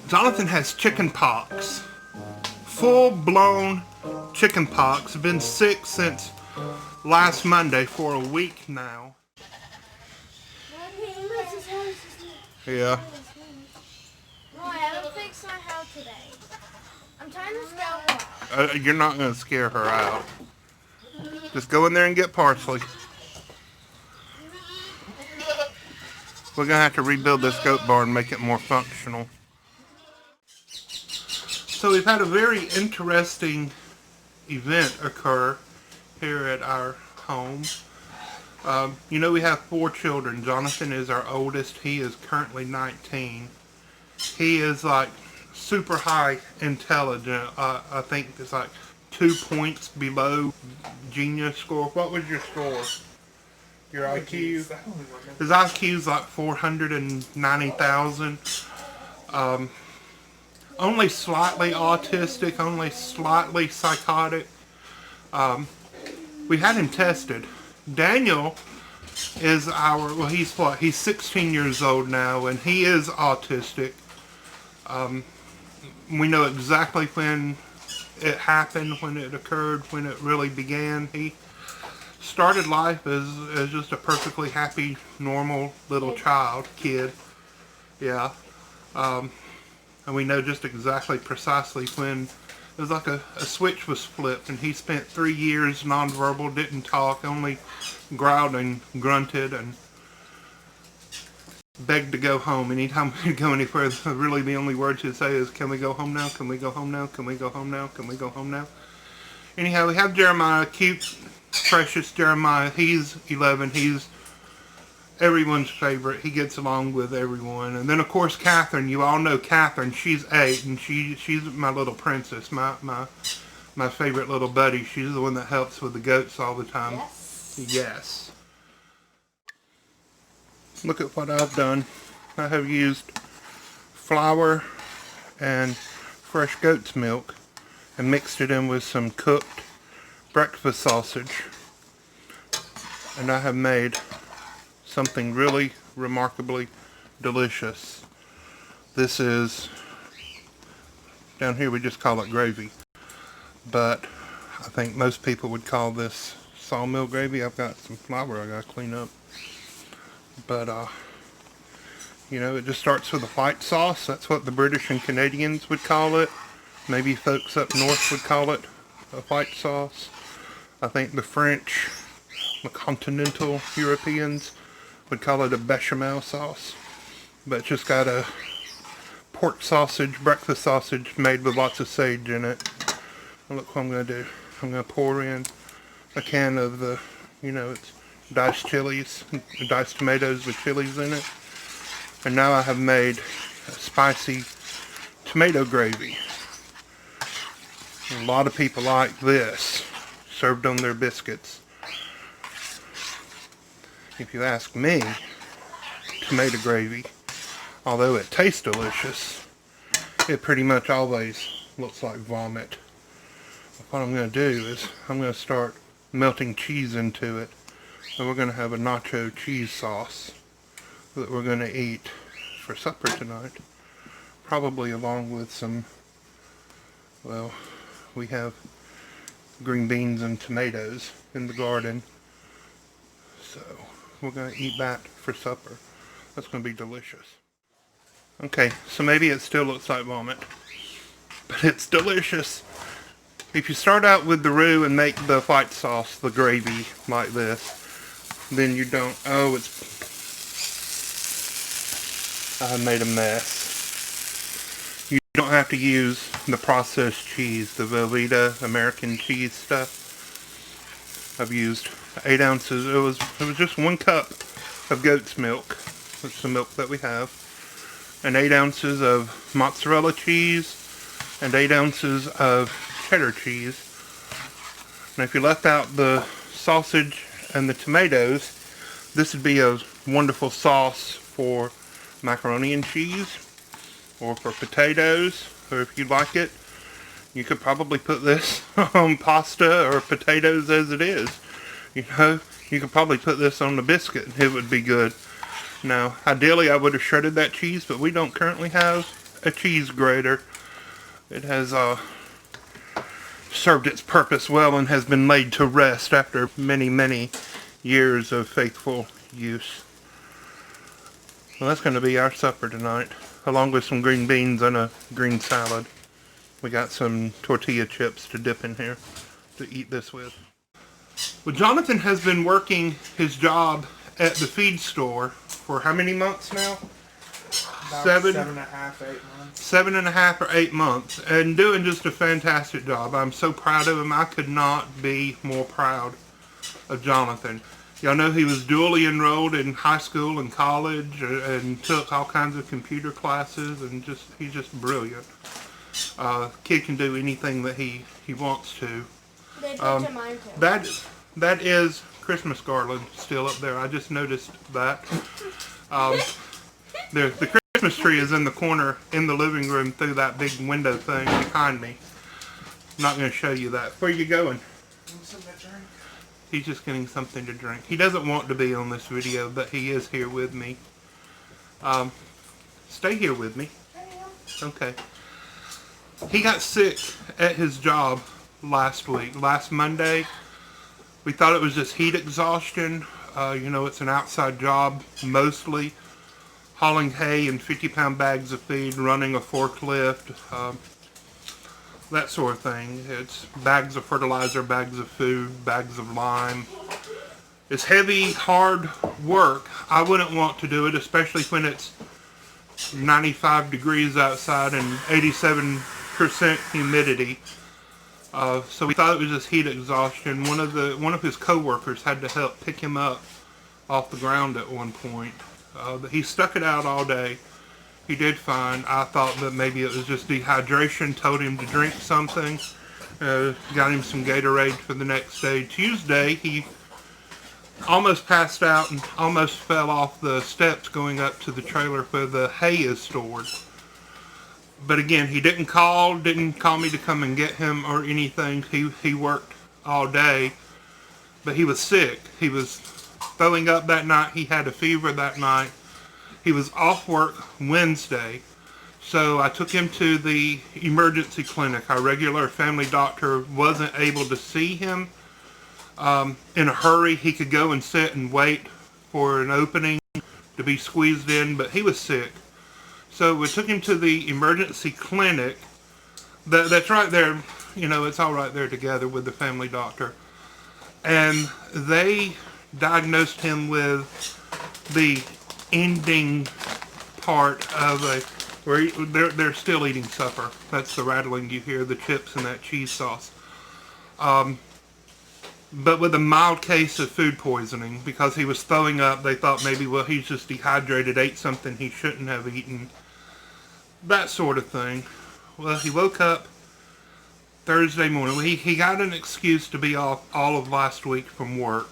Jonathan has chicken pox. Full-blown chicken pox. Been sick since last Monday for a week now. Yeah. I will fix my house today. I'm trying to scale. You're not going to scare her out. Just go in there and get parsley. We're going to have to rebuild this goat barn and make it more functional. So we've had a very interesting event occur here at our home. You know, we have 4 children. Jonathan is our oldest. He is currently 19. He is like super high intelligent. I think it's like 2 points below genius score. What was your score? Your IQ? His IQ is like 490,000. Only slightly autistic, only slightly psychotic. We had him tested. Daniel is well, he's what? He's 16 years old now, and he is autistic. We know exactly when it happened, when it occurred, when it really began. He started life as just a perfectly happy, normal little kid. Yeah. And we know just exactly, precisely when it was like a switch was flipped, and he spent 3 years nonverbal, didn't talk, only growled and grunted and begged to go home. Anytime we'd go anywhere, really the only words he'd say is, "Can we go home now? Can we go home now? Can we go home now? Can we go home now?" Anyhow, we have Jeremiah, cute, precious Jeremiah. He's 11. He's everyone's favorite. He gets along with everyone. And then, of course, Catherine. You all know Catherine. She's 8, and she's my little princess, my favorite little buddy. She's the one that helps with the goats all the time. Yes. Look at what I've done. I have used flour and fresh goat's milk and mixed it in with some cooked breakfast sausage. And I have made something really remarkably delicious. This is, down here we just call it gravy, but I think most people would call this sawmill gravy. I've got some flour I gotta clean up, but you know, it just starts with a white sauce. That's what the British and Canadians would call it. Maybe folks up north would call it a white sauce. I think the French, the continental Europeans would call it a bechamel sauce. But it's just got a pork sausage, breakfast sausage made with lots of sage in it. And look what I'm going to do. I'm going to pour in a can of the, you know, it's diced chilies, diced tomatoes with chilies in it. And now I have made a spicy tomato gravy. A lot of people like this served on their biscuits. If you ask me, tomato gravy, although it tastes delicious, it pretty much always looks like vomit. What I'm going to do is I'm going to start melting cheese into it. And we're going to have a nacho cheese sauce that we're going to eat for supper tonight. Probably along with some, well, we have green beans and tomatoes in the garden. So we're going to eat that for supper. That's going to be delicious. Okay, so maybe it still looks like vomit, but it's delicious. If you start out with the roux and make the white sauce, the gravy, like this, then you don't, I made a mess. You don't have to use the processed cheese, the Velveeta American cheese stuff. I've used 8 ounces. It was just 1 cup of goat's milk. That's the milk that we have. And 8 ounces of mozzarella cheese and 8 ounces of cheddar cheese. Now if you left out the sausage and the tomatoes, this would be a wonderful sauce for macaroni and cheese or for potatoes, or if you like it, you could probably put this on pasta or potatoes as it is. You know, you could probably put this on the biscuit and it would be good. Now, ideally I would have shredded that cheese, but we don't currently have a cheese grater. It has served its purpose well and has been laid to rest after many, many years of faithful use. Well, that's going to be our supper tonight, along with some green beans and a green salad. We got some tortilla chips to dip in here to eat this with. Well, Jonathan has been working his job at the feed store for how many months now? About 7.5, 8 months. 7.5 or 8 months, and doing just a fantastic job. I'm so proud of him. I could not be more proud of Jonathan. Y'all know he was dually enrolled in high school and college, and took all kinds of computer classes, and he's just brilliant. Kid can do anything that he wants to. They put mine too. That is Christmas garland still up there. I just noticed that. The Christmas tree is in the corner in the living room through that big window thing behind me. I'm not going to show you that. Where are you going? He's just getting something to drink. He doesn't want to be on this video, but he is here with me. Stay here with me. Okay. He got sick at his job last Monday. We thought it was just heat exhaustion. You know, it's an outside job mostly. Hauling hay and 50-pound bags of feed, running a forklift, that sort of thing. It's bags of fertilizer, bags of food, bags of lime. It's heavy, hard work. I wouldn't want to do it, especially when it's 95 degrees outside and 87% humidity. So we thought it was just heat exhaustion. One of his co-workers had to help pick him up off the ground at one point. He stuck it out all day. He did fine. I thought that maybe it was just dehydration. Told him to drink something. Got him some Gatorade for the next day. Tuesday, he almost passed out and almost fell off the steps going up to the trailer where the hay is stored. But again, he didn't call me to come and get him or anything. He worked all day, but he was sick. He was throwing up that night. He had a fever that night. He was off work Wednesday, so I took him to the emergency clinic. Our regular family doctor wasn't able to see him in a hurry. He could go and sit and wait for an opening to be squeezed in, but he was sick. So we took him to the emergency clinic. That's right there. You know, it's all right there together with the family doctor. And they diagnosed him with the ending part of where they're still eating supper. That's the rattling you hear, the chips and that cheese sauce. But with a mild case of food poisoning, because he was throwing up. They thought maybe, well, he's just dehydrated, ate something he shouldn't have eaten. That sort of thing. Well, he woke up Thursday morning. He got an excuse to be off all of last week from work.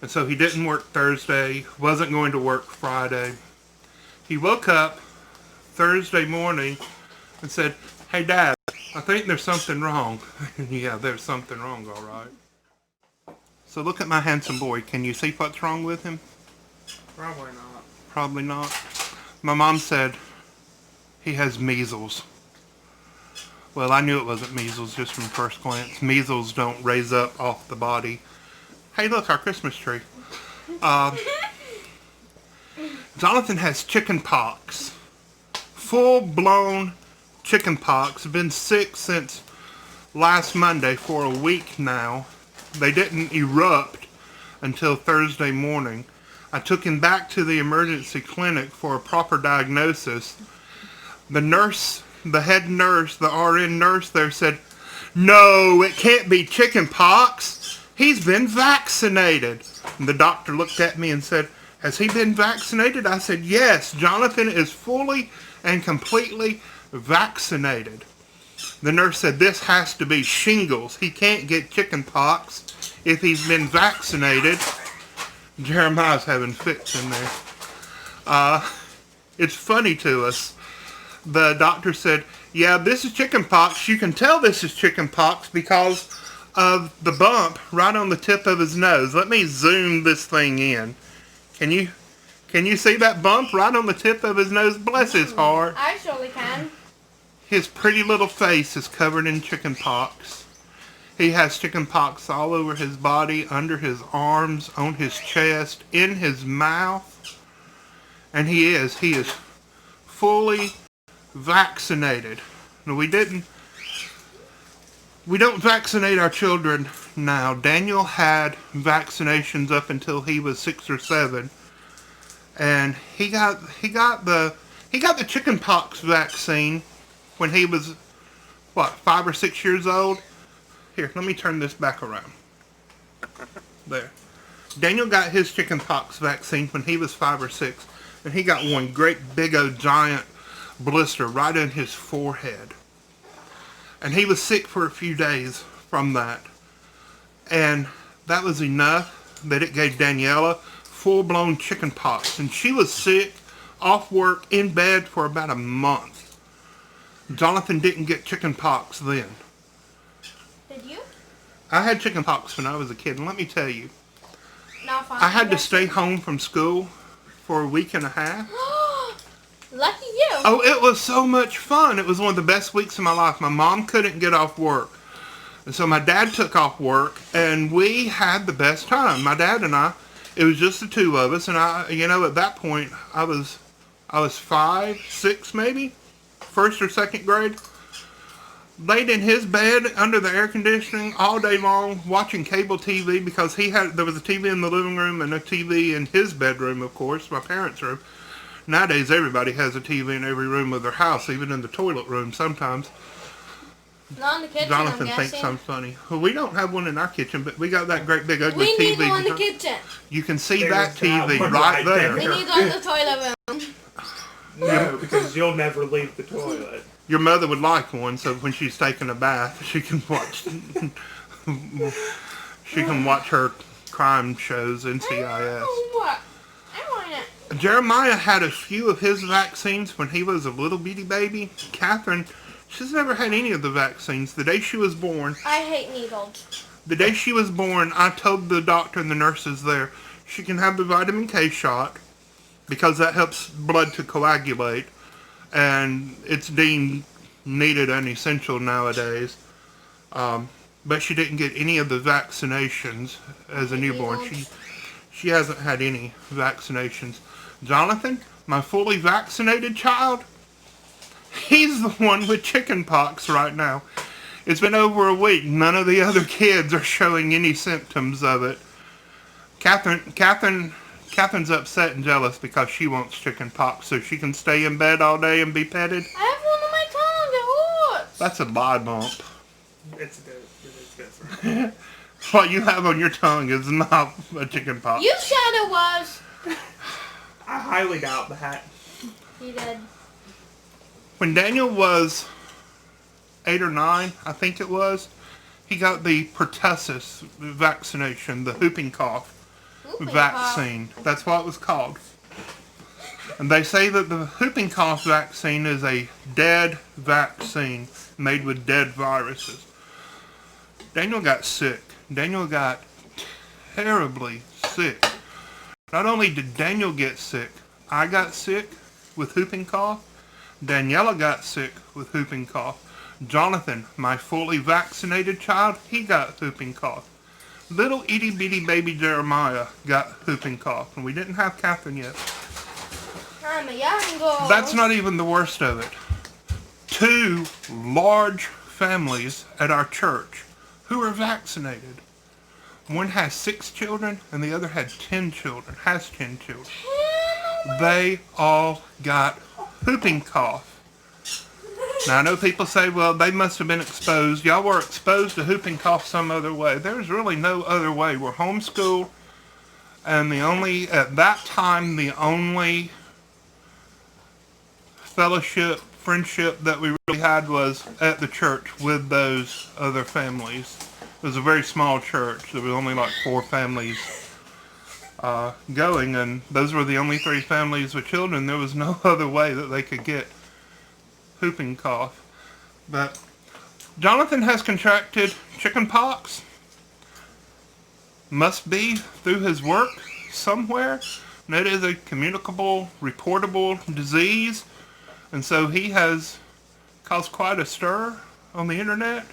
And so he didn't work Thursday, wasn't going to work Friday. He woke up Thursday morning and said, "Hey, Dad, I think there's something wrong." Yeah, there's something wrong, all right. So look at my handsome boy. Can you see what's wrong with him? Probably not. Probably not. My mom said he has measles. Well, I knew it wasn't measles just from first glance. Measles don't raise up off the body. Hey, look, our Christmas tree. Jonathan has chickenpox. Full-blown chickenpox. Been sick since last Monday for a week now. They didn't erupt until Thursday morning. I took him back to the emergency clinic for a proper diagnosis. The nurse, the head nurse, the RN nurse there said, "No, it can't be chickenpox. He's been vaccinated." And the doctor looked at me and said, "Has he been vaccinated?" I said, "Yes, Jonathan is fully and completely vaccinated." The nurse said, "This has to be shingles. He can't get chickenpox if he's been vaccinated." Jeremiah's having fits in there. It's funny to us. The doctor said, "Yeah, this is chickenpox. You can tell this is chickenpox because of the bump right on the tip of his nose." Let me zoom this thing in. Can Can you see that bump right on the tip of his nose? Bless his heart. I surely can. His pretty little face is covered in chickenpox. He has chickenpox all over his body, under his arms, on his chest, in his mouth. And he is fully vaccinated. Now, we don't vaccinate our children now. Daniel had vaccinations up until he was 6 or 7. And he got the chickenpox vaccine when he was, 5 or 6 years old? Here, let me turn this back around. There. Daniel got his chickenpox vaccine when he was 5 or 6. And he got one great big old giant blister right in his forehead. And he was sick for a few days from that. And that was enough that it gave Daniela full-blown chickenpox. And she was sick, off work, in bed for about a month. Jonathan didn't get chickenpox then. Did you? I had chickenpox when I was a kid, and let me tell you, Not fun. I had to stay home from school for a week and a half. Lucky you. Oh, it was so much fun. It was one of the best weeks of my life. My mom couldn't get off work. And so my dad took off work, and we had the best time. My dad and I, it was just the two of us. And at that point, I was 5, 6 maybe, first or second grade. Laid in his bed under the air conditioning all day long, watching cable TV, because there was a TV in the living room and a TV in his bedroom, of course, my parents' room. Nowadays, everybody has a TV in every room of their house, even in the toilet room sometimes. Not in the kitchen, Jonathan I'm thinks guessing. I'm funny. Well, we don't have one in our kitchen, but we got that great big ugly We TV. need one in the kitchen. You can see There's that TV that one right there. We need one in the toilet room. No, because you'll never leave the toilet. Your mother would like one, so when she's taking a bath, she can watch her crime shows, NCIS. What? I want it. Jeremiah had a few of his vaccines when he was a little bitty baby. Catherine, she's never had any of the vaccines. The day she was born, I hate needles. I told the doctor and the nurses there, she can have the vitamin K shot because that helps blood to coagulate. And it's deemed needed and essential nowadays. But she didn't get any of the vaccinations as a newborn. She hasn't had any vaccinations. Jonathan, my fully vaccinated child, he's the one with chickenpox right now. It's been over a week. None of the other kids are showing any symptoms of it. Catherine's upset and jealous because she wants chickenpox so she can stay in bed all day and be petted. I have one on my tongue. It hurts. That's a lie bump. It's different. What you have on your tongue is not a chickenpox. You said it was. I highly doubt that. You did. When Daniel was 8 or 9, I think it was, he got the pertussis vaccination, the whooping cough vaccine. That's what it was called. And they say that the whooping cough vaccine is a dead vaccine made with dead viruses. Daniel got sick. Daniel got terribly sick. Not only did Daniel get sick, I got sick with whooping cough. Daniela got sick with whooping cough. Jonathan, my fully vaccinated child, he got whooping cough. Little itty bitty baby Jeremiah got whooping cough, and we didn't have Catherine yet. I'm a young girl. That's not even the worst of it. 2 large families at our church who are vaccinated. One has 6 children, and the other had 10 children, has 10 children. They all got whooping cough. Now, I know people say, well, they must have been exposed. Y'all were exposed to whooping cough some other way. There's really no other way. We're homeschooled, and at that time, the only fellowship, friendship that we really had was at the church with those other families. It was a very small church. There was only like 4 families going, and those were the only 3 families with children. There was no other way that they could get whooping cough. But Jonathan has contracted chickenpox. Must be through his work somewhere. And it is a communicable, reportable disease. And so he has caused quite a stir on the internet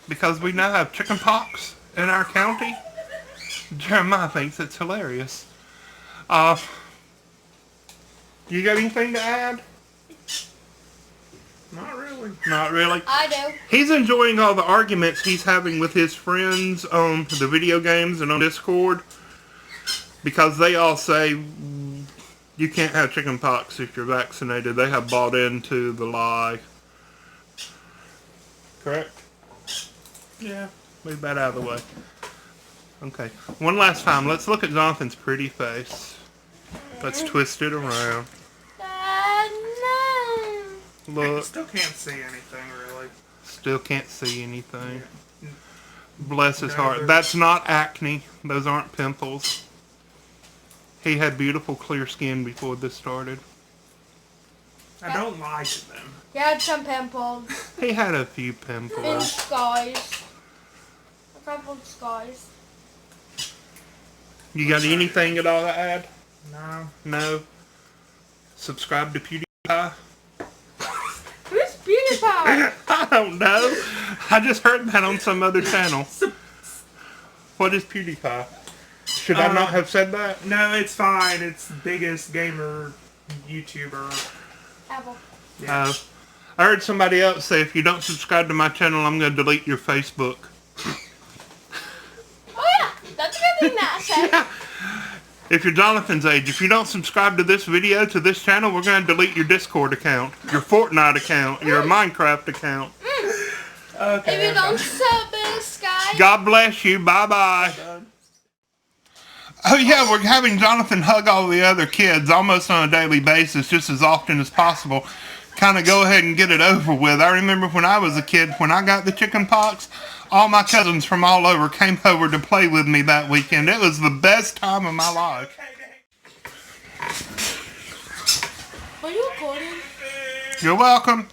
because we now have chickenpox in our county. Jeremiah thinks it's hilarious. You got anything to add? Not really. Not really. I do. He's enjoying all the arguments he's having with his friends on the video games and on Discord because they all say you can't have chickenpox if you're vaccinated. They have bought into the lie. Correct? Yeah. Move that out of the way. Okay. One last time. Let's look at Jonathan's pretty face. Let's twist it around. No. Look. Still can't see anything, really. Still can't see anything. Bless his No, heart. there's- That's not acne. Those aren't pimples. He had beautiful clear skin before this started. I don't like them. You had some pimples. He had a few In pimples. skies. A couple of skies. You got anything at all to add? No. No? Subscribe to PewDiePie? Who's PewDiePie? I don't know. I just heard that on some other channel. What is PewDiePie? Should I not have said that? No, it's fine. It's the biggest gamer YouTuber. Apple. Yeah. I heard somebody else say if you don't subscribe to my channel, I'm going to delete your Facebook. Oh yeah, that's a good thing that said. Yeah. If you're Jonathan's age, if you don't subscribe to this video, to this channel, we're going to delete your Discord account, your Fortnite account, your Minecraft account. Okay. If you don't subscribe. God bless you. Bye-bye. Oh yeah, we're having Jonathan hug all the other kids almost on a daily basis, just as often as possible. Kind of go ahead and get it over with. I remember when I was a kid, when I got the chicken pox, all my cousins from all over came over to play with me that weekend. It was the best time of my life. Are you recording? You're welcome.